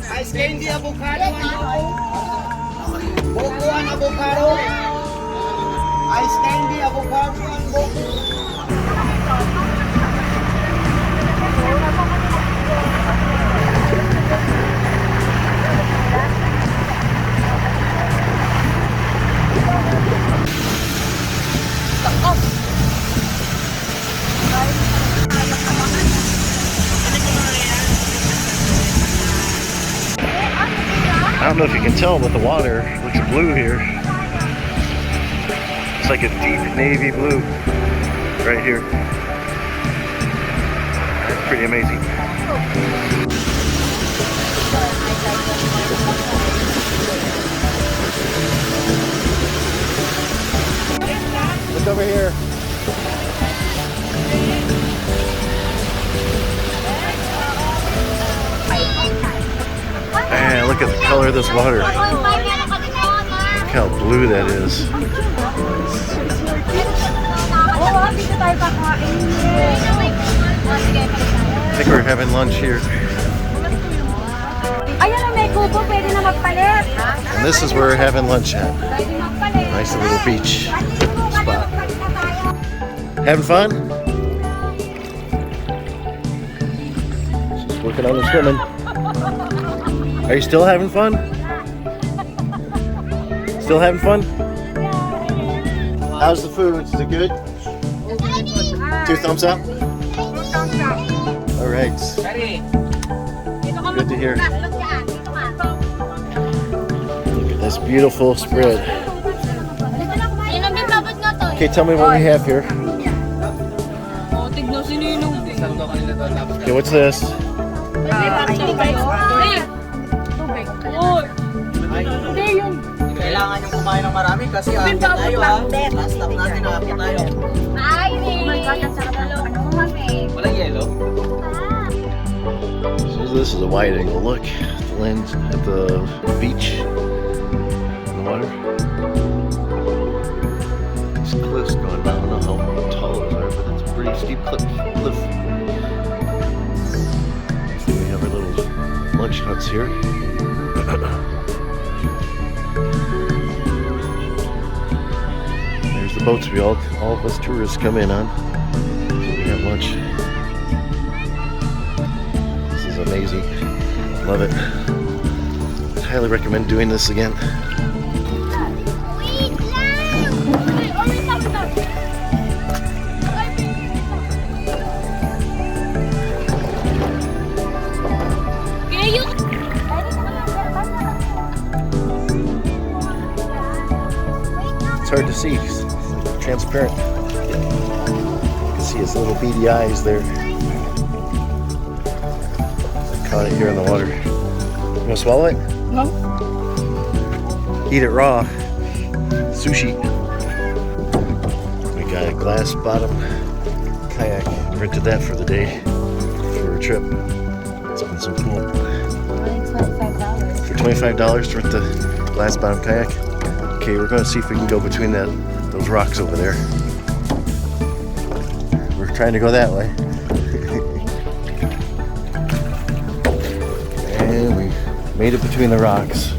Ice candy avocado ang buko. Buko ang avocado. Ice candy avocado ang buko. I don't know if you can tell, but the water looks blue here. It's like a deep navy blue right here. That's pretty amazing. Look over here. Man, look at the color of this water. Look how blue that is. I think we're having lunch here. And this is where we're having lunch at. Nice little beach spot. Having fun? She's working on the swimming. Are you still having fun? Still having fun? How's the food? Is it good? 2 thumbs up? All right. Good to hear. Look at this beautiful spread. Okay, tell me what we have here. Okay, what's this? Kailangan yung kumain ng marami kasi aakit tayo ha. Last stop natin aakit tayo. Ay, oh my God, ang sarap ng ano mo kami. Walang yelo? So this is a wide angle look at the lens at the beach in the water. These cliffs going down. I don't know how tall those are, but it's a pretty steep cliff. So we have our little lunch huts here. There's the boats we all of us tourists come in on. We have lunch. This is amazing. Love it. I highly recommend doing this again. It's hard to see, it's transparent. You can see his little beady eyes there. Caught it here in the water. You wanna swallow it? No. Eat it raw. Sushi. We got a glass bottom kayak. Rented that for the day for a trip. It's been so cool. For $25 to rent the glass bottom kayak. Okay, we're going to see if we can go between those rocks over there. We're trying to go that way. And we made it between the rocks.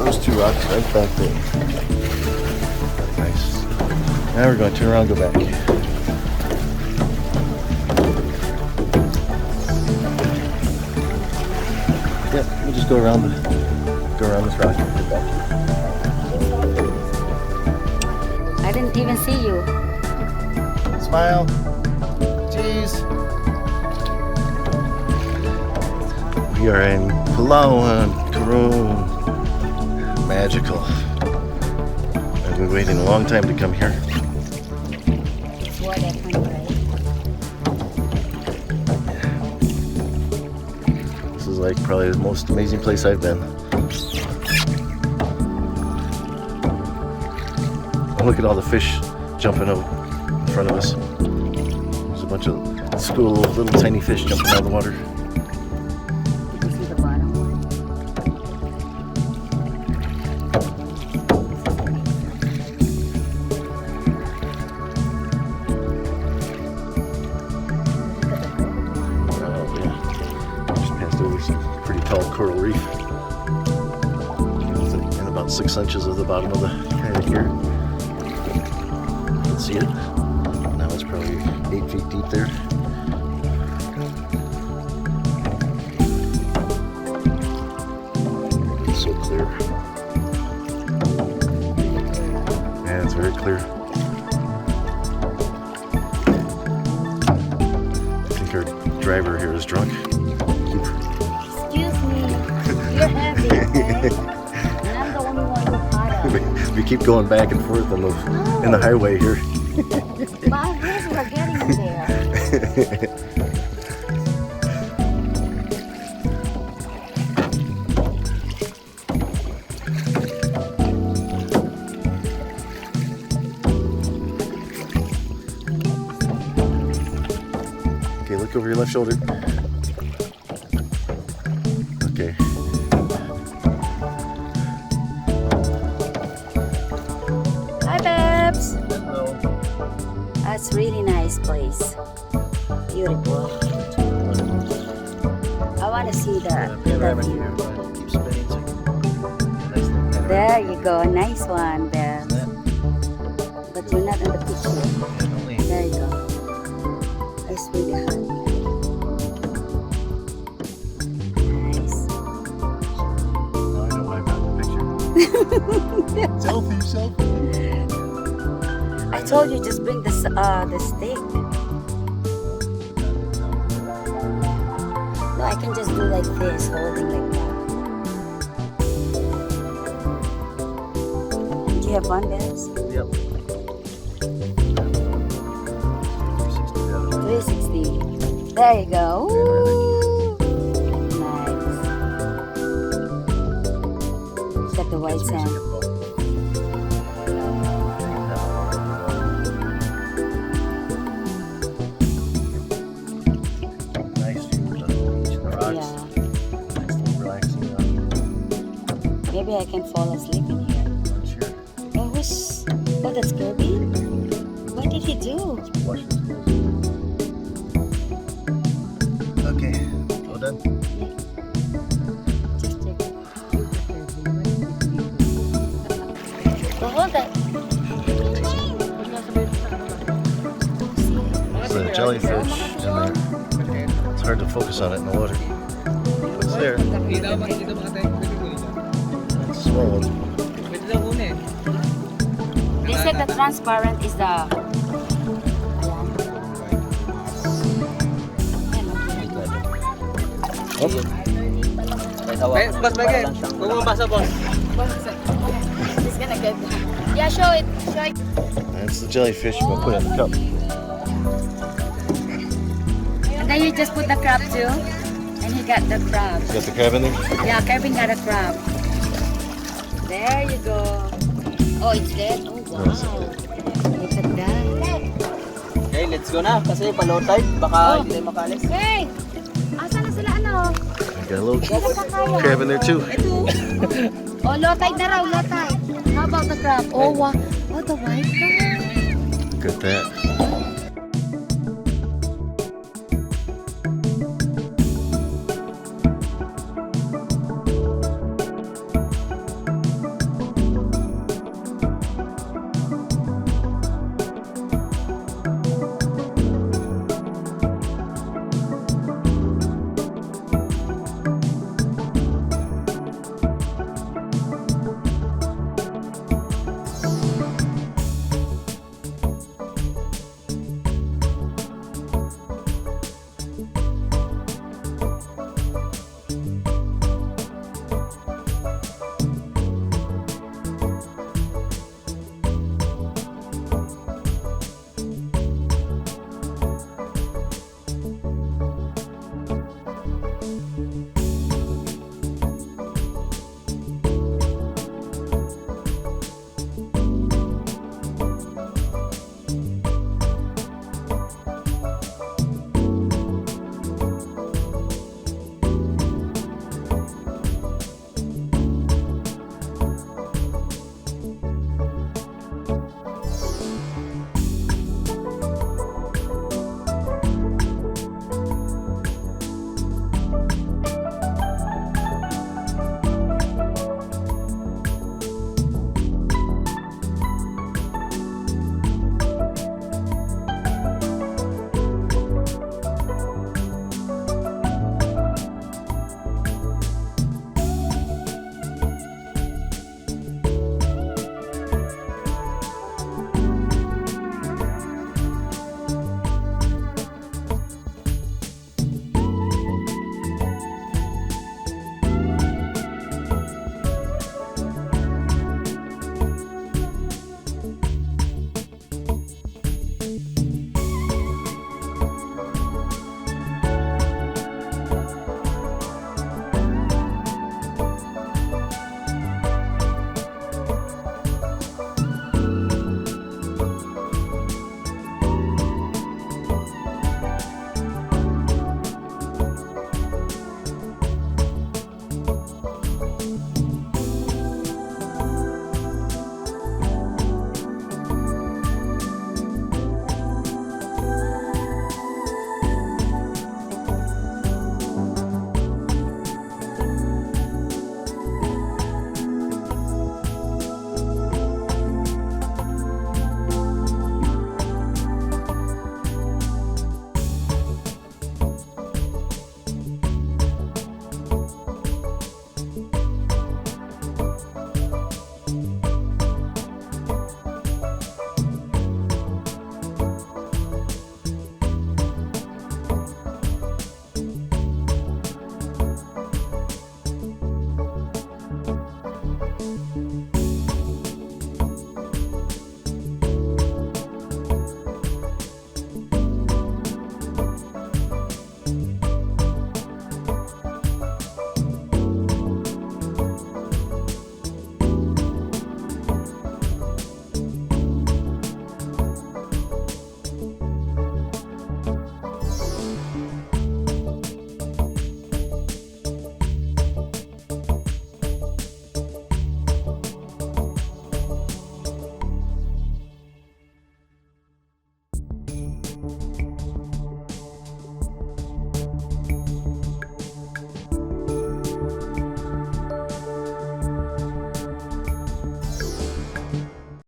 Those 2 rocks right back there. Nice. Now we're going to turn around and go back. Yeah, we'll just go around this rock and get back. I didn't even see you. Smile. Cheese. We are in Palawan, Coron. Magical. I've been waiting a long time to come here. It's what I can write. This is like probably the most amazing place I've been. Look at all the fish jumping out in front of us. There's a bunch of school of little tiny fish jumping out of the water. You can see the bottom. Oh, yeah. called coral reef. And about 6 inches of the bottom of the kind of here. You can see it. Now it's probably 8 feet deep there. It's so clear. Yeah, it's very clear. I think our driver here is drunk. Excuse me. You're heavy, okay? And I'm the only one who paddle. We keep going back and forth on in the highway here. My hands were getting in there. Okay, look over your left shoulder. Okay. Hi, Babs. Hello. That's really nice place. Beautiful. I want to see the view. There you go. Nice one, Babs. But you're not in the picture. There you go. It's really hot. Nice. Now I know why I got the picture. Selfie. I told you just bring the stick. No, I can just do like this, holding like that. Do you have fun, Babs? Yep. 360. There you go. Ooh. Nice. Got the white sand. Nice view of the beach and the rocks. Yeah. Nice little relaxing. Maybe I can fall asleep in here. Not sure. Oh, that's Kirby? What did he do? Wash his clothes. Okay, all done. Just check. So hold that. There's a jellyfish in there. It's hard to focus on it in the water. It's there. It's a small one. They said the transparent is the... Boss, bagay. Kung mabasa, boss. He's gonna get that. Yeah, show it. That's the jellyfish. We'll put it in the cup. And then you just put the crab too. And he got the crab. You got the crab in there? Yeah, Kevin got a crab. There you go. Oh, it's dead? Oh, wow. No, it's not dead. Look at that. Okay, let's go na. Kasi pa-low tide. Baka Oh. hindi tayo makalis. Hey! Asa na sila ano? You got a little crab in there too. Oh, low tide na raw, low tide. How about the crab? Oh, wow. Oh, the white crab. Look at that.